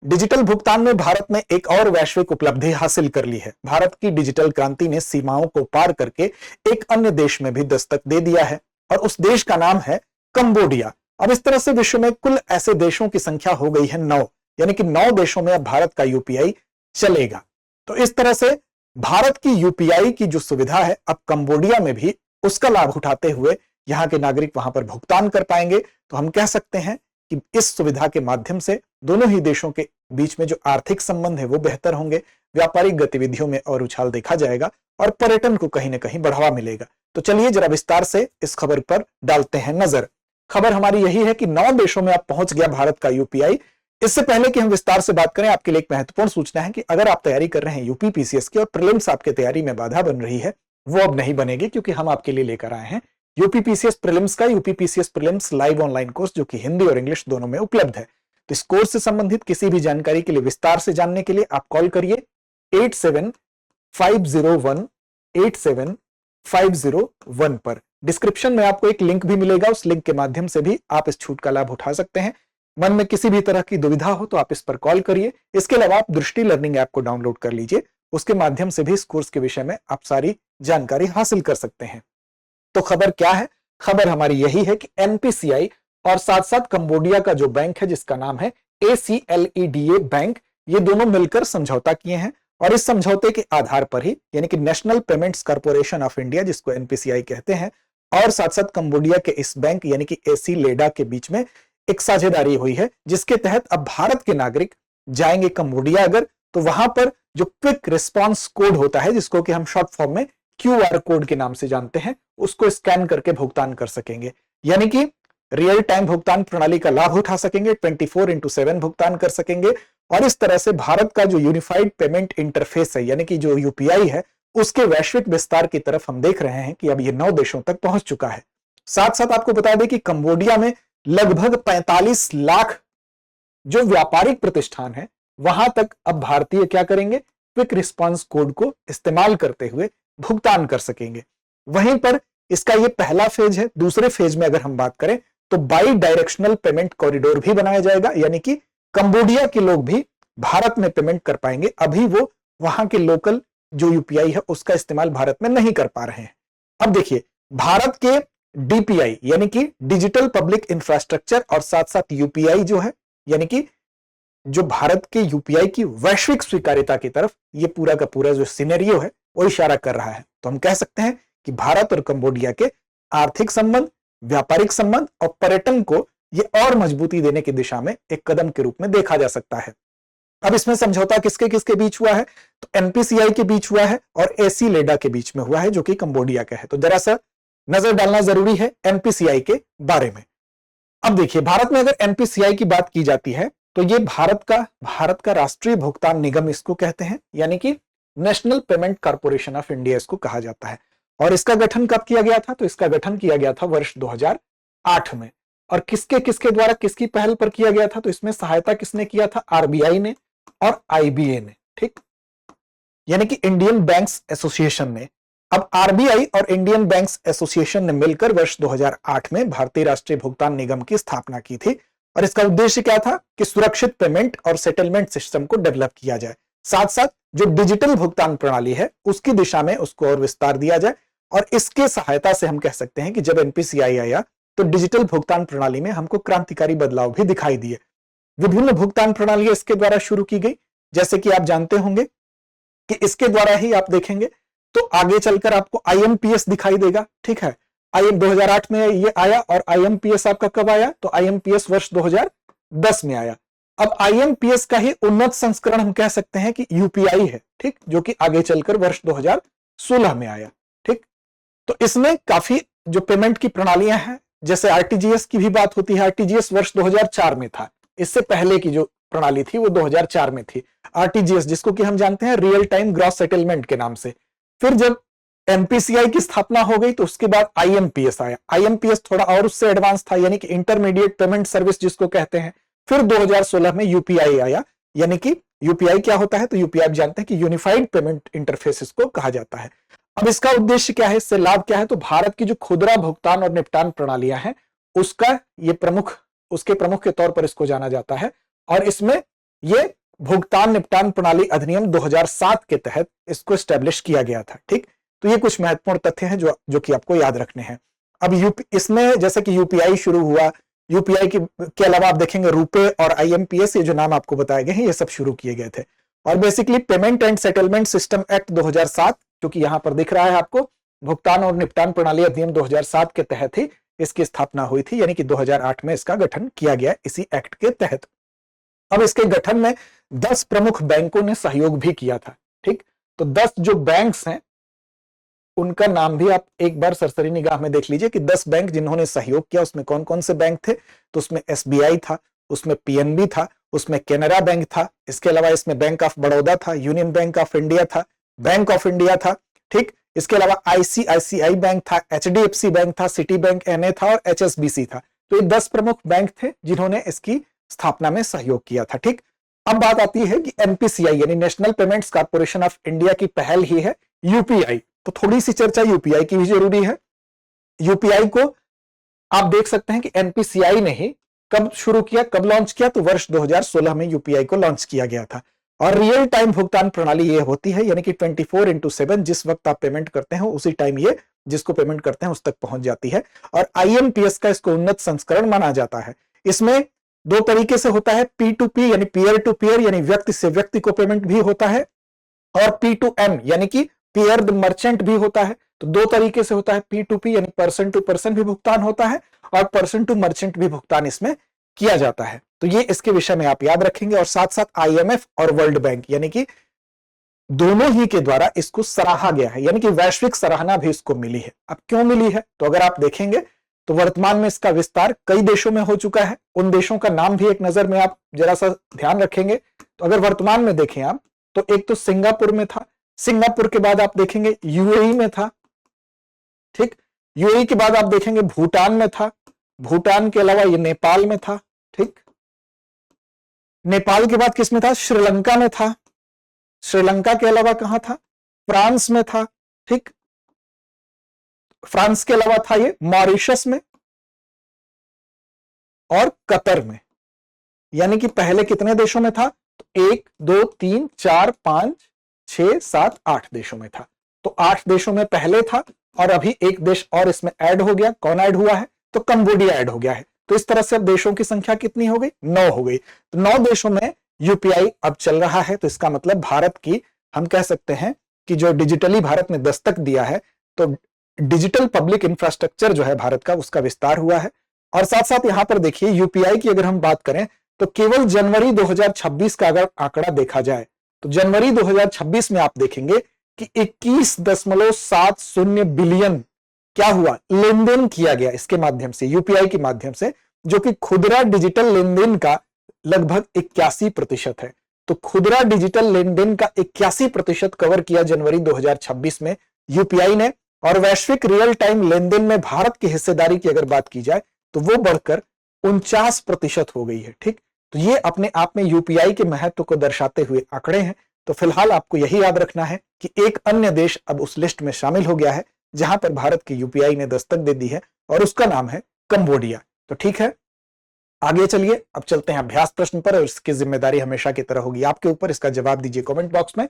Digital भुगतान में भारत ने एक और वैश्विक उपलब्धि हासिल कर ली है। भारत की डिजिटल क्रांति ने सीमाओं को पार करके एक अन्य देश में भी दस्तक दे दिया है और उस देश का नाम है कंबोडिया। अब इस तरह से विश्व में कुल ऐसे देशों की संख्या हो गई है 9, यानी कि 9 देशों में अब भारत का यूपीआई चलेगा। तो इस तरह से भारत की यूपीआई की जो सुविधा है अब कंबोडिया में भी उसका लाभ उठाते हुए यहां के नागरिक वहां पर भुगतान कर पाएंगे। तो हम कह सकते हैं कि इस सुविधा के माध्यम से दोनों ही देशों के बीच में जो आर्थिक संबंध है वो बेहतर होंगे, व्यापारिक गतिविधियों में और उछाल देखा जाएगा और पर्यटन को कहीं ना कहीं बढ़ावा मिलेगा। तो चलिए जरा विस्तार से इस खबर पर डालते हैं नजर। खबर हमारी यही है कि 9 देशों में अब पहुंच गया भारत का यूपीआई। इससे पहले कि हम विस्तार से बात करें, आपके लिए एक महत्वपूर्ण सूचना है कि अगर आप तैयारी कर रहे हैं यूपी पीसीएस की और प्रीलिम्स आपके तैयारी में बाधा बन रही है, वो अब नहीं बनेगी, क्योंकि हम आपके लिए लेकर आए हैं यूपी पीसीएस प्रीलिम्स का UP PCS prelims live online course, जो कि हिंदी और इंग्लिश दोनों में उपलब्ध है। तो इस कोर्स से संबंधित किसी भी जानकारी के लिए, विस्तार से जानने के लिए आप कॉल करिए 8750187501 पर। डिस्क्रिप्शन में आपको एक लिंक भी मिलेगा, उस लिंक के माध्यम से भी आप इस छूट का लाभ उठा सकते हैं। मन में किसी भी तरह की दुविधा हो तो आप इस पर कॉल करिए। इसके अलावा आप दृष्टि लर्निंग ऐप को डाउनलोड कर लीजिए, उसके माध्यम से भी इस कोर्स के विषय में आप सारी जानकारी हासिल कर सकते हैं। तो खबर क्या है? खबर हमारी यही है कि एनपीसीआई और साथ साथ कंबोडिया का जो बैंक है जिसका नाम है ACLEDA बैंक, ये दोनों मिलकर समझौता किए हैं और इस समझौते के आधार पर ही, यानी कि national payments corporation of India जिसको एनपीसीआई कहते हैं, और साथ साथ कंबोडिया के इस बैंक यानी कि ACLEDA के बीच में एक साझेदारी हुई है, जिसके तहत अब भारत के नागरिक जाएंगे कंबोडिया अगर, तो वहां पर जो क्विक रिस्पॉन्स कोड होता है, जिसको कि हम शॉर्ट फॉर्म में QR कोड के नाम से जानते हैं, उसको स्कैन करके भुगतान कर सकेंगे। यानी कि रियल टाइम भुगतान प्रणाली का लाभ उठा सकेंगे, 24/7 भुगतान कर सकेंगे और इस तरह से भारत का जो यूनिफाइड पेमेंट इंटरफेस है, यानी कि जो यूपीआई है, उसके वैश्विक विस्तार की तरफ हम देख रहे हैं कि अब ये 9 देशों तक पहुंच चुका है। साथ साथ आपको बता दें कि कंबोडिया में लगभग 45 लाख जो व्यापारिक प्रतिष्ठान है, वहां तक अब भारतीय क्या करेंगे, क्विक रिस्पॉन्स कोड को इस्तेमाल करते हुए भुगतान कर सकेंगे। वहीं पर इसका ये पहला फेज है। दूसरे फेज में अगर हम बात करें तो बाई डायरेक्शनल पेमेंट कॉरिडोर भी बनाया जाएगा, यानी कि कंबोडिया के लोग भी भारत में पेमेंट कर पाएंगे। अभी वो वहां के लोकल जो यूपीआई है उसका इस्तेमाल भारत में नहीं कर पा रहे हैं। अब देखिए, भारत के डीपीआई यानी कि डिजिटल पब्लिक इंफ्रास्ट्रक्चर और साथ साथ यूपीआई जो है, यानी कि जो भारत के यूपीआई की वैश्विक स्वीकार्यता की तरफ ये पूरा का पूरा जो सिनेरियो है वो इशारा कर रहा है। तो हम कह सकते हैं कि भारत और कंबोडिया के आर्थिक संबंध, व्यापारिक संबंध और पर्यटन को ये और मजबूती देने की दिशा में एक कदम के रूप में देखा जा सकता है। अब इसमें समझौता किसके किसके बीच हुआ है? तो एनपीसीआई के बीच हुआ है और ACLEDA के बीच में हुआ है, जो कि कंबोडिया का है। तो जरा सा नजर डालना जरूरी है एनपीसीआई के बारे में। अब देखिए, भारत में अगर एनपीसीआई की बात की जाती है तो ये भारत का राष्ट्रीय भुगतान निगम इसको कहते हैं, यानी कि national payment corporation of India इसको कहा जाता है। और इसका गठन कब किया गया था? तो इसका गठन किया गया था वर्ष 2008 में। और किसके किसके द्वारा, किसकी पहल पर किया गया था? तो इसमें सहायता किसने किया था? आरबीआई ने और आईबीए ने, ठीक, यानी कि इंडियन बैंक्स एसोसिएशन ने। अब आरबीआई और इंडियन बैंक्स एसोसिएशन ने मिलकर वर्ष 2008 में भारतीय राष्ट्रीय भुगतान निगम की स्थापना की थी। और इसका उद्देश्य क्या था कि सुरक्षित पेमेंट और सेटलमेंट सिस्टम को डेवलप किया जाए, साथ साथ जो डिजिटल भुगतान प्रणाली है उसकी दिशा में उसको और विस्तार दिया जाए। और इसके सहायता से हम कह सकते हैं कि जब एनपीसीआई आया तो डिजिटल भुगतान प्रणाली में हमको क्रांतिकारी बदलाव भी दिखाई दिए। विभिन्न भुगतान प्रणालियां इसके द्वारा शुरू की गई, जैसे कि आप जानते होंगे कि इसके द्वारा ही आप देखेंगे तो आगे चलकर आपको आईएमपीएस दिखाई देगा, ठीक है। 2008 में ये आया और आईएमपीएस आपका कब आया? तो आईएमपीएस वर्ष 2010 में आया। अब आईएमपीएस का ही उन्नत संस्करण हम कह सकते हैं कि यूपीआई है, ठीक, जो कि आगे चलकर वर्ष 2016 में आया, ठीक। तो इसमें काफी जो पेमेंट की प्रणालियां हैं, जैसे आरटीजीएस की भी बात होती है, आरटीजीएस वर्ष 2004 में था। इससे पहले की जो प्रणाली थी वो 2004 में थी, आरटीजीएस, जिसको कि हम जानते हैं रियल टाइम ग्रॉस सेटलमेंट के नाम से। फिर जब एनपीसीआई की स्थापना हो गई तो उसके बाद आईएमपीएस आया। आईएमपीएस थोड़ा और उससे एडवांस था, यानी कि इंटरमीडिएट पेमेंट सर्विस जिसको कहते हैं। फिर 2016 में यूपीआई आया, यानी कि यूपीआई क्या होता है? तो यूपीआई आप जानते हैं कि यूनिफाइड पेमेंट इंटरफेस इसको कहा जाता है। अब इसका उद्देश्य क्या है, इससे लाभ क्या है? तो भारत की जो खुदरा भुगतान और निपटान प्रणालियां हैं उसके प्रमुख के तौर पर इसको जाना जाता है। और इसमें ये भुगतान निपटान प्रणाली अधिनियम 2007 के तहत इसको स्टैब्लिश किया गया था। ठीक, तो ये कुछ महत्वपूर्ण तथ्य हैं जो कि आपको याद रखने हैं। अब इसमें जैसे कि यूपीआई शुरू हुआ, यूपीआई के अलावा आप देखेंगे रुपे और आईएमपीएस, ये जो नाम आपको बताए गए हैं ये सब शुरू किए गए थे। और basically payment and settlement system act 2007, जो कि यहां पर दिख रहा है आपको, भुगतान और निपटान प्रणाली अधिनियम 2007 के तहत ही इसकी स्थापना हुई थी, यानी कि 2008 में इसका गठन किया गया इसी एक्ट के तहत। अब इसके गठन में 10 प्रमुख बैंकों ने सहयोग भी किया था। ठीक, तो 10 जो बैंक्स हैं उनका नाम भी आप एक बार सरसरी निगाह में देख लीजिए कि 10 बैंक जिन्होंने सहयोग किया उसमें कौन कौन से बैंक थे। तो उसमें एसबीआई था, उसमें पीएनबी था, उसमें कैनरा बैंक था, इसके अलावा इसमें बैंक ऑफ बड़ौदा था, यूनियन बैंक ऑफ इंडिया था, बैंक ऑफ इंडिया था। ठीक, इसके अलावा आईसीआईसीआई बैंक था, एचडीएफसी बैंक था, सिटी बैंक एनए था और एचएसबीसी था। तो ये 10 प्रमुख बैंक थे जिन्होंने इसकी स्थापना में सहयोग किया था। ठीक, अब बात आती है कि एनपीसीआई यानी national payments corporation of India की पहल ही है यूपीआई। तो थोड़ी सी चर्चा यूपीआई की भी जरूरी है। यूपीआई को आप देख सकते हैं कि एनपीसीआई ने ही कब शुरू किया, कब लॉन्च किया, तो वर्ष 2016 में यूपीआई को लॉन्च किया गया था। और रियल टाइम भुगतान प्रणाली ये होती है, यानी कि 24/7 जिस वक्त आप पेमेंट करते हैं उसी टाइम ये जिसको पेमेंट करते हैं उस तक पहुंच जाती है। और आईएमपीएस का इसको उन्नत संस्करण माना जाता है। इसमें 2 तरीके से होता है, P2P यानी पीयर टू पीयर यानी व्यक्ति से व्यक्ति को पेमेंट भी होता है, और P2M यानी कि पीयर मर्चेंट भी होता है। तो 2 तरीके से होता है, P2P यानी पर्सन टू पर्सन भी भुगतान होता है और पर्सन टू मर्चेंट भी भुगतान इसमें किया जाता है। तो ये इसके विषय में आप याद रखेंगे। और साथ साथ आईएमएफ और वर्ल्ड बैंक यानी कि दोनों ही के द्वारा इसको सराहा गया है, यानी कि वैश्विक सराहना भी इसको मिली है। अब क्यों मिली है, तो अगर आप देखेंगे तो वर्तमान में इसका विस्तार कई देशों में हो चुका है। उन देशों का नाम भी एक नजर में आप जरा सा ध्यान रखेंगे। तो अगर वर्तमान में देखें आप, तो एक तो सिंगापुर में था, सिंगापुर के बाद आप देखेंगे यूएई में था। ठीक, यूएई के बाद आप देखेंगे भूटान में था, भूटान के अलावा ये नेपाल में था। ठीक, नेपाल के बाद किस में था, श्रीलंका में था, श्रीलंका के अलावा कहां था, फ्रांस में था। ठीक, फ्रांस के अलावा था ये मॉरिशस में और कतर में। यानी कि पहले कितने देशों में था, तो 1 2 3 4 5 6 7 8 देशों में था। तो 8 देशों में पहले था और अभी एक देश और इसमें ऐड हो गया। कौन ऐड हुआ है, तो कंबोडिया ऐड हो गया है। तो इस तरह से अब देशों की संख्या कितनी हो गई, 9 हो गई। तो 9 देशों में यूपीआई अब चल रहा है। तो इसका मतलब भारत की, हम कह सकते हैं कि जो डिजिटली भारत ने दस्तक दिया है, तो डिजिटल पब्लिक इंफ्रास्ट्रक्चर जो है भारत का, उसका विस्तार हुआ है। और साथ साथ यहां पर देखिए यूपीआई की अगर हम बात करें तो केवल जनवरी 2026 का अगर आंकड़ा देखा जाए तो जनवरी 2026 में आप देखेंगे कि 21.70 बिलियन क्या हुआ, लेन देन किया गया इसके माध्यम से, यूपीआई के माध्यम से, जो कि खुदरा डिजिटल लेन देन का लगभग 81% है। तो खुदरा डिजिटल लेन देन का 81% कवर किया जनवरी 2026 में यूपीआई ने। और वैश्विक रियल टाइम लेन देन में भारत की हिस्सेदारी की अगर बात की जाए तो वो बढ़कर 49% हो गई है। ठीक, तो ये अपने आप में यूपीआई के महत्व को दर्शाते हुए आंकड़े हैं। तो फिलहाल आपको यही याद रखना है कि एक अन्य देश अब उस लिस्ट में शामिल हो गया है जहां पर भारत की यूपीआई ने दस्तक दे दी है, और उसका नाम है कंबोडिया। तो ठीक है, आगे चलिए, अब चलते हैं अभ्यास प्रश्न पर, और इसकी जिम्मेदारी हमेशा की तरह होगी आपके ऊपर। इसका जवाब दीजिए कमेंट बॉक्स में।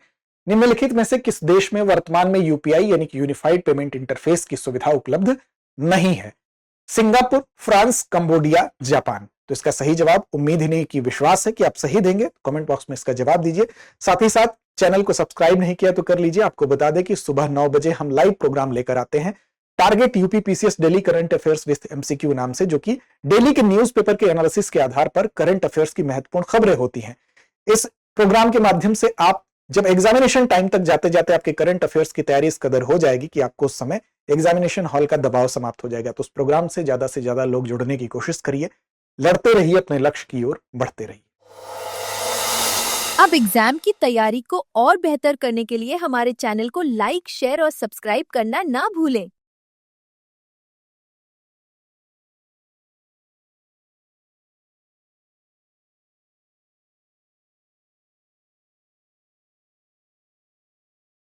निम्नलिखित में से किस देश में वर्तमान में यूपीआई यानी कि यूनिफाइड पेमेंट इंटरफेस की सुविधा उपलब्ध नहीं है, सिंगापुर, फ्रांस, कंबोडिया, जापान। तो इसका सही जवाब, उम्मीद ही नहीं कि विश्वास है कि आप सही देंगे, कमेंट बॉक्स में इसका जवाब दीजिए। साथ ही साथ चैनल को सब्सक्राइब नहीं किया तो कर लीजिए। आपको बता दें कि सुबह 9 बजे हम लाइव प्रोग्राम लेकर आते हैं, target UPPCS daily current affairs with MCQ नाम से, जो कि डेली के न्यूज़पेपर के एनालिसिस के आधार पर करंट अफेयर्स की महत्वपूर्ण खबरें होती हैं। इस प्रोग्राम के माध्यम से आप जब एग्जामिनेशन टाइम तक जाते जाते आपके करंट अफेयर्स की तैयारी इस कदर हो जाएगी कि आपको उस समय एग्जामिनेशन हॉल का दबाव समाप्त हो जाएगा। तो उस प्रोग्राम से ज्यादा लोग जुड़ने की कोशिश करिए, लड़ते रहिए, अपने लक्ष्य की ओर बढ़ते रहिए। अब एग्जाम की तैयारी को और बेहतर करने के लिए हमारे चैनल को लाइक, शेयर और सब्सक्राइब करना ना भूलें।